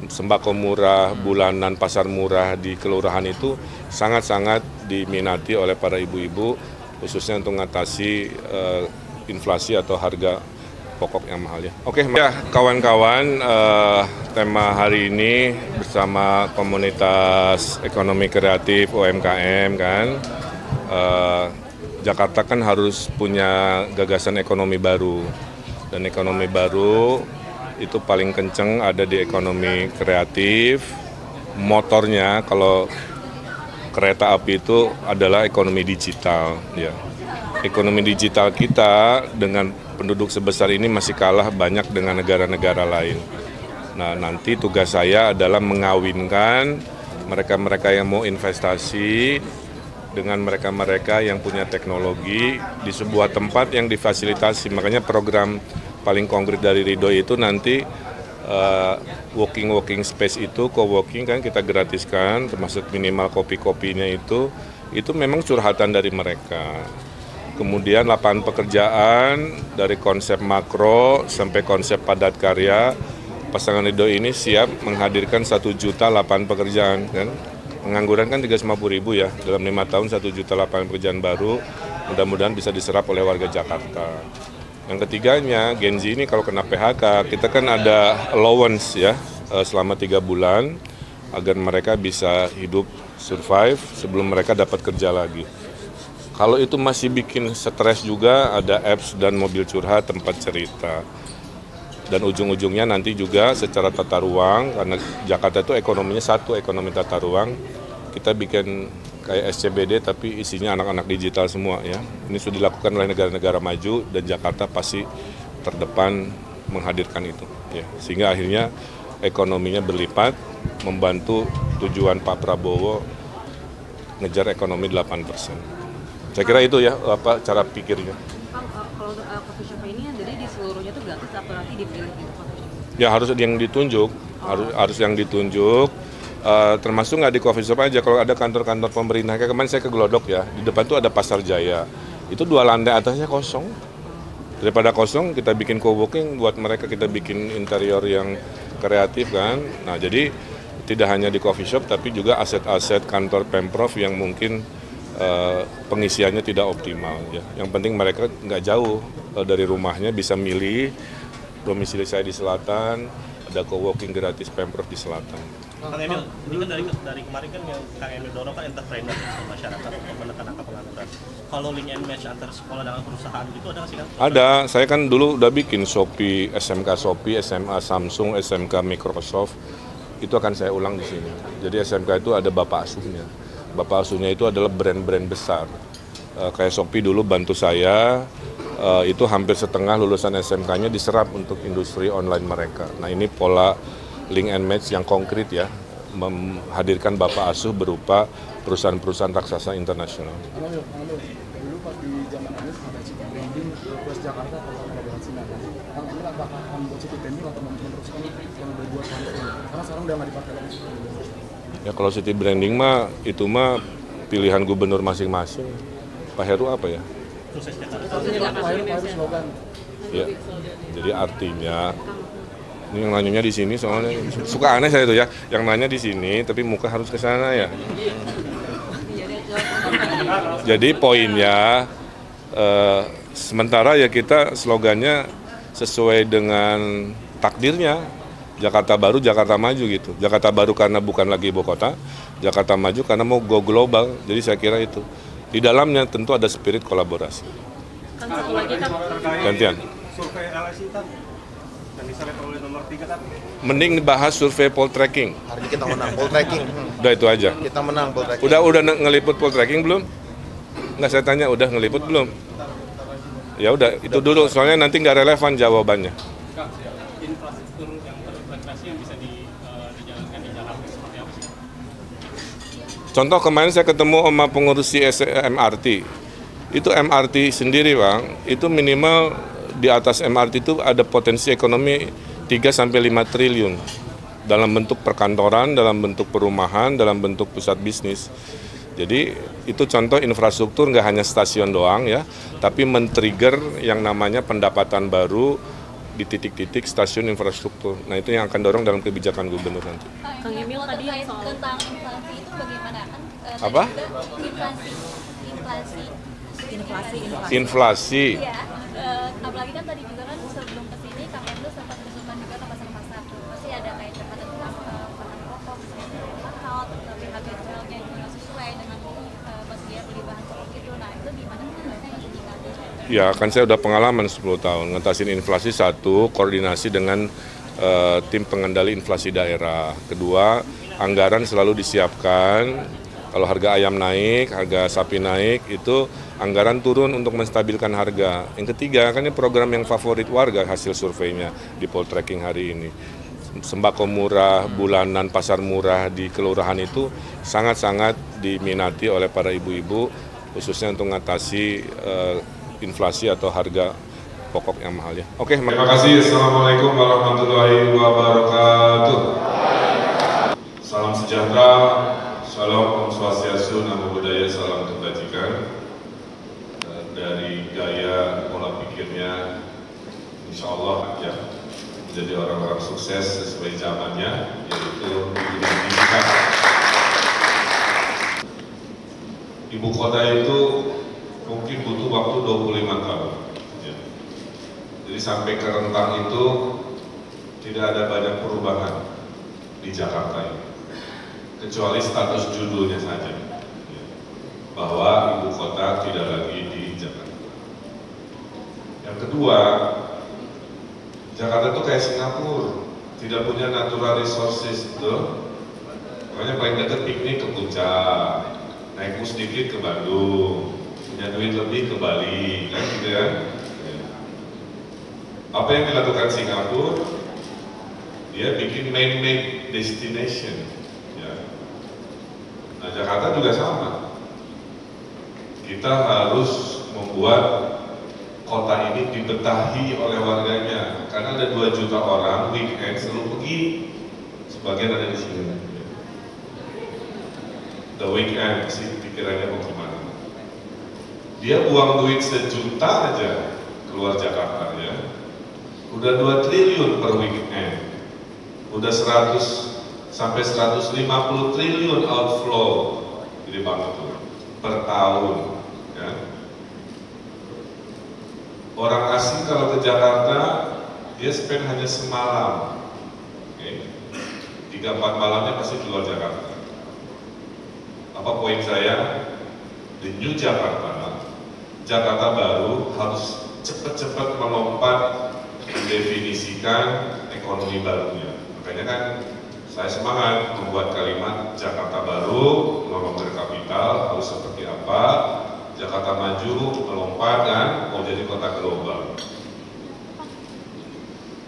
sembako murah, bulanan, pasar murah di kelurahan itu sangat-sangat diminati oleh para ibu-ibu, khususnya untuk mengatasi inflasi atau harga pokok yang mahal ya. Oke, ya kawan-kawan, tema hari ini bersama komunitas ekonomi kreatif UMKM kan, Jakarta kan harus punya gagasan ekonomi baru, dan ekonomi baru itu paling kenceng ada di ekonomi kreatif. Motornya kalau kereta api itu adalah ekonomi digital ya. Ekonomi digital kita dengan penduduk sebesar ini masih kalah banyak dengan negara-negara lain. Nah, nanti tugas saya adalah mengawinkan mereka-mereka yang mau investasi dengan mereka-mereka yang punya teknologi di sebuah tempat yang difasilitasi. Makanya program paling konkret dari Ridho itu nanti working space itu, co-working kan kita gratiskan, termasuk minimal kopi-kopinya itu memang curhatan dari mereka. Kemudian lapangan pekerjaan dari konsep makro sampai konsep padat karya, pasangan Ridho ini siap menghadirkan 1 juta lapangan pekerjaan kan. Pengangguran kan 350.000 ya, dalam 5 tahun 1 juta lapangan pekerjaan baru, mudah-mudahan bisa diserap oleh warga Jakarta. Yang ketiganya, Gen Z ini kalau kena PHK, kita kan ada allowance ya, selama 3 bulan, agar mereka bisa hidup, survive, sebelum mereka dapat kerja lagi. Kalau itu masih bikin stres juga, ada apps dan mobil curhat, tempat cerita. Dan ujung-ujungnya nanti juga secara tata ruang, karena Jakarta itu ekonominya satu, ekonomi tata ruang, kita bikin kayak SCBD tapi isinya anak-anak digital semua ya. Ini sudah dilakukan oleh negara-negara maju dan Jakarta pasti terdepan menghadirkan itu. Ya. Sehingga akhirnya ekonominya berlipat, membantu tujuan Pak Prabowo ngejar ekonomi 8%. Saya kira itu ya cara pikirnya. Kalau coffee shop ini jadi di seluruhnya itu gratis atau nanti dipilih gitu coffee shop? Ya harus yang ditunjuk, harus yang ditunjuk. Termasuk nggak di coffee shop aja, kalau ada kantor-kantor pemerintah, kayak kemarin saya ke Glodok ya, di depan tuh ada Pasar Jaya, itu 2 lantai atasnya kosong. Daripada kosong kita bikin co-working, buat mereka kita bikin interior yang kreatif kan. Nah jadi tidak hanya di coffee shop tapi juga aset-aset kantor Pemprov yang mungkin pengisiannya tidak optimal ya. Yang penting mereka nggak jauh dari rumahnya, bisa milih. Domisili saya di selatan, ada co-working gratis Pemprov di selatan. Kang Emil, ini kan dari kemarin kan yang Kang Emil dorong kan entrepreneur ke masyarakat untuk menekan angka pengangguran. Kalau link and match antar sekolah dengan perusahaan gitu ada nggak sih Kang? Ada, saya kan dulu udah bikin Shopee, SMK, SMA Samsung, SMK Microsoft, itu akan saya ulang di sini. Jadi SMK itu ada bapak asuhnya. Bapak asuhnya itu adalah brand-brand besar. Kayak Shopee dulu bantu saya, itu hampir setengah lulusan SMK-nya diserap untuk industri online mereka. Nah ini pola link and match yang konkret ya, menghadirkan bapak asuh berupa perusahaan-perusahaan raksasa internasional. Dulu pas di zaman Anies ada city branding plus Jakarta kalau kolaborasi nanti. Kang Emil apakah akan membuat city branding atau meneruskan yang udah buat karena sekarang udah nggak dipakai lagi. Ya kalau city branding mah itu mah pilihan gubernur masing-masing. Pak Heru apa ya? Sukses Jakarta. Pak Heru slogan. Ya, jadi artinya ini yang nanyanya di sini soalnya suka aneh saya itu ya, yang nanya di sini tapi muka harus ke sana ya. Jadi poinnya sementara ya kita slogannya sesuai dengan takdirnya. Jakarta baru, Jakarta maju gitu. Jakarta baru karena bukan lagi ibu kota, Jakarta maju karena mau go global. Jadi saya kira itu. Di dalamnya tentu ada spirit kolaborasi. Kan satu lagi kan Gantian. Survei LSI kan yang diselek oleh nomor 3 kan. Mending dibahas survei poltreking. Hari ini kita menang poltreking. Udah itu aja. Kita menang poltreking. Udah ngeliput poltreking belum? Nggak, saya tanya udah ngeliput belum? Ya udah itu dulu soalnya nanti nggak relevan jawabannya. Infrastruktur yang terintegrasi yang bisa dijalankan di Jakarta seperti apa sih? Contoh kemarin saya ketemu sama pengurus MRT. Itu MRT sendiri Bang, itu minimal di atas MRT itu ada potensi ekonomi 3-5 triliun. Dalam bentuk perkantoran, dalam bentuk perumahan, dalam bentuk pusat bisnis. Jadi itu contoh infrastruktur nggak hanya stasiun doang ya, tapi men-trigger yang namanya pendapatan baru di titik-titik stasiun infrastruktur. Nah itu yang akan dorong dalam kebijakan gubernur nanti. Kang Emil tadi yang soal tentang inflasi itu bagaimana kan? Apa? Inflasi. Iya, apalagi kan tadi juga kan sebelum kesini Kamenlu sempat berusukan juga ke pasar-pasar. Pasti ada kayak catatan tentang bahan pokok, misalnya bakal, tapi harga jualnya juga sesuai dengan bagian beli bahan pokok itu. Nah itu gimana sih? Ya kan saya udah pengalaman 10 tahun ngatasin inflasi. Satu, koordinasi dengan tim pengendali inflasi daerah. Kedua, anggaran selalu disiapkan. Kalau harga ayam naik, harga sapi naik, itu anggaran turun untuk menstabilkan harga. Yang ketiga, kan ini program yang favorit warga hasil surveinya di Poltreking hari ini. Sembako murah, bulanan, pasar murah di kelurahan itu sangat-sangat diminati oleh para ibu-ibu, khususnya untuk mengatasi inflasi atau harga pokok yang mahal ya. Oke, terima kasih. Assalamualaikum warahmatullahi wabarakatuh. Salam sejahtera. Shalom, Om Swastiastu, Namo Buddhaya, salam kebajikan. Dari gaya pola pikirnya, insya Allah ya, menjadi orang-orang sukses sesuai zamannya, yaitu pendidikan. Ibu kota itu mungkin butuh waktu 25 tahun. Ya. Jadi sampai ke rentang itu tidak ada banyak perubahan di Jakarta ini. Kecuali status judulnya saja, bahwa ibu kota tidak lagi di Jakarta. Yang kedua, Jakarta itu kayak Singapura, tidak punya natural resources itu. Makanya paling dekat piknik ke Puncak, naik bus sedikit ke Bandung, punya duit lebih ke Bali, kan gitu ya. Apa yang dilakukan Singapura? Dia bikin man-made destination. Nah, Jakarta juga sama. Kita harus membuat kota ini dibetahi oleh warganya. Karena ada 2 juta orang weekend selalu pergi. Sebagian ada di sini. The weekend sih pikirannya mau kemana. Dia buang duit 1 juta aja keluar Jakarta ya. Udah 2 triliun per weekend. Udah 100 sampai 150 triliun outflow di Bangka per tahun. Ya. Orang asing kalau ke Jakarta, dia spend hanya semalam. Okay. 3-4 malamnya pasti keluar Jakarta. Apa poin saya? Di New Jakarta, Jakarta baru harus cepat-cepat melompat mendefinisikan ekonomi barunya. Makanya kan saya semangat membuat kalimat Jakarta baru, melompat kapital harus seperti apa, Jakarta maju, melompat dan mau jadi kota global.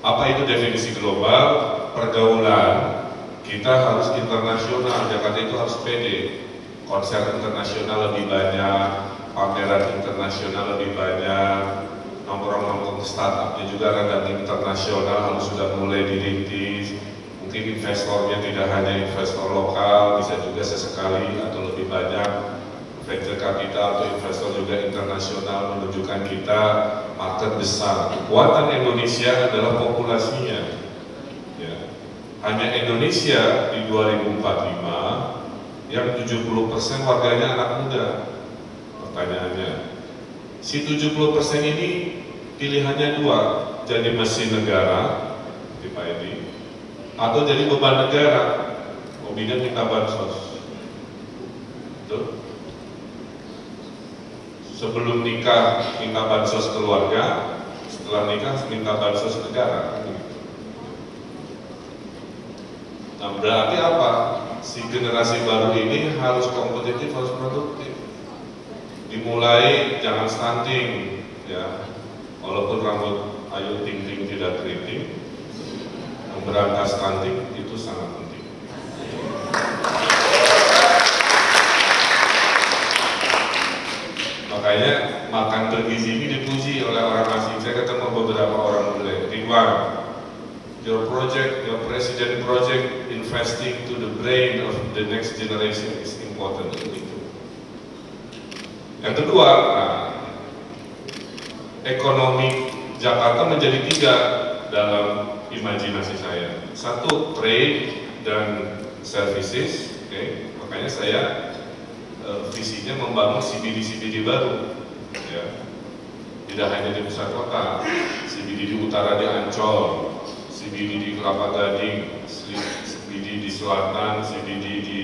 Apa itu definisi global? Pergaulan kita harus internasional, Jakarta itu harus pede. Konser internasional lebih banyak, pameran internasional lebih banyak, nongkrong-nongkrong startupnya juga rada internasional harus sudah mulai dirintis. Mungkin investornya tidak hanya investor lokal, bisa juga sesekali atau lebih banyak venture capital atau investor juga internasional, menunjukkan kita market besar. Kekuatan Indonesia adalah populasinya. Ya. Hanya Indonesia di 2045 yang 70% warganya anak muda. Pertanyaannya, si 70% ini pilihannya 2, jadi mesin negara di Pak Edi, atau jadi beban negara, hobinya minta bansos. Betul? Sebelum nikah minta bansos keluarga, setelah nikah minta bansos negara. Nah berarti apa? Si generasi baru ini harus kompetitif, harus produktif. Dimulai jangan stunting, ya. Walaupun rambut Ayu Ting Ting tidak keriting, memberantas stunting itu sangat penting. Makanya makan bergizi ini dipuji oleh orang asing. Saya ketemu beberapa orang bule. Ridwan, your president project investing to the brain of the next generation is important. Yang kedua, ekonomi Jakarta menjadi 3. dalam imajinasi saya. Satu, trade dan services, oke. Makanya saya visinya membangun CBD baru, ya. Tidak hanya di pusat kota, CBD di utara di Ancol, CBD di Kelapa Gading, CBD di selatan, CBD di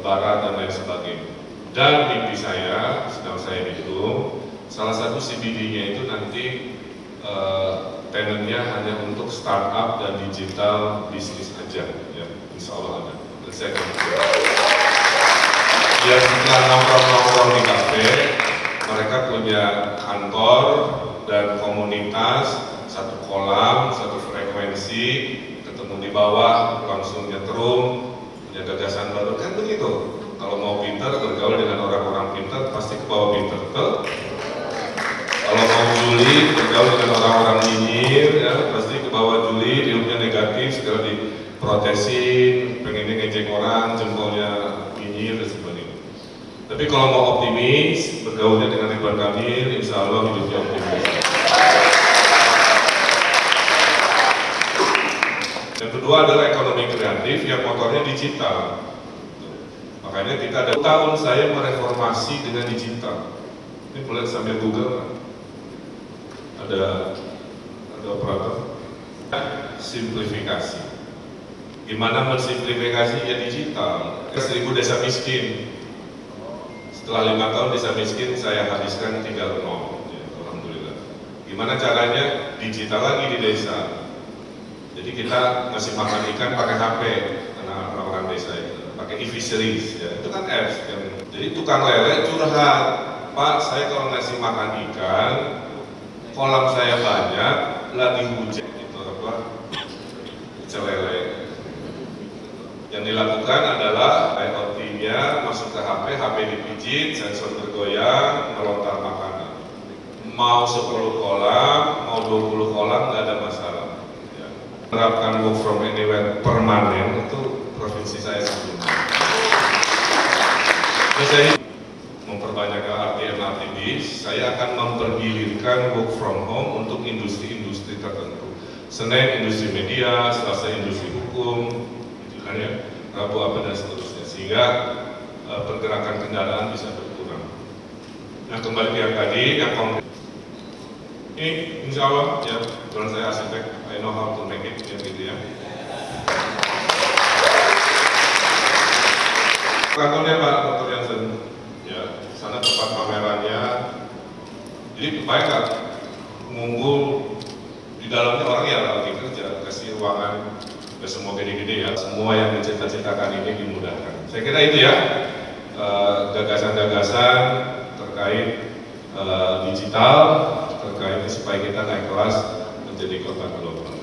barat, dan lain sebagainya. Dan mimpi saya, sedang saya hitung, salah satu CBD-nya itu nanti tenannya hanya untuk startup dan digital bisnis aja, ya, insya Allah ada. Dan saya akan biar setelah nongkrong di kafe, mereka punya kantor dan komunitas, satu kolam, satu frekuensi, ketemu di bawah, langsung nyetrum, punya gagasan baru, kan begitu. Kalau mau pintar, bergaul dengan orang-orang pintar, pasti ke bawah pintar, betul? Kalau mau juli, bergaul dengan orang-orang nyinyir, ya, pasti ke bawah juli, hidupnya negatif, segera diprotesin, pengennya ngejek orang, jempolnya nyinyir, dan sebagainya. Tapi kalau mau optimis, bergaulnya dengan Ridwan Kamil, insya Allah hidupnya optimis. Yang kedua adalah ekonomi kreatif yang motornya digital. Makanya kita ada tahun saya mereformasi dengan digital. Ini boleh sambil Google. Ada operator. Simplifikasi. Gimana mensimplifikasi ya digital? 1000 desa miskin. Setelah 5 tahun desa miskin saya habiskan tinggal 0. Ya, alhamdulillah. Gimana caranya? Digital lagi di desa. Jadi kita ngasih makan ikan pakai HP, karena orang-orang desa itu pakai e-fisheries, ya. Itu kan apps. Kan. Jadi tukang lele curhat, Pak, saya kalau ngasih makan ikan, kolam saya banyak, lagi hujan, itu apa? Celele. Yang dilakukan adalah IoT-nya masuk ke HP, HP dipijit, sensor bergoyang, melontar makanan. Mau 10 kolam, mau 20 kolam, nggak ada masalah. Menerapkan work from anywhere permanen itu provinsi saya sebelumnya. Saya memperbanyak LRT bis, saya akan mempergilirkan work from home untuk industri-industri tertentu. Senin industri media, Selasa industri hukum, gitu kan ya, Rabu apa dan seterusnya, sehingga pergerakan kendaraan bisa berkurang. Nah kembali ke yang tadi, yang konkret. Ini insya Allah ya, kebetulan saya arsitek, I know how to make it, ya gitu ya. Kantornya Pak Dr. Jansen, ya, sana tempat pamerannya. Jadi baik nggak ngumpul di dalamnya orang ya lagi kerja, kasih ruangan, ke semua gede-gede ya, semua yang dicita-citakan ini dimudahkan. Saya kira itu ya, gagasan-gagasan terkait digital, terkait supaya kita naik kelas menjadi kota global.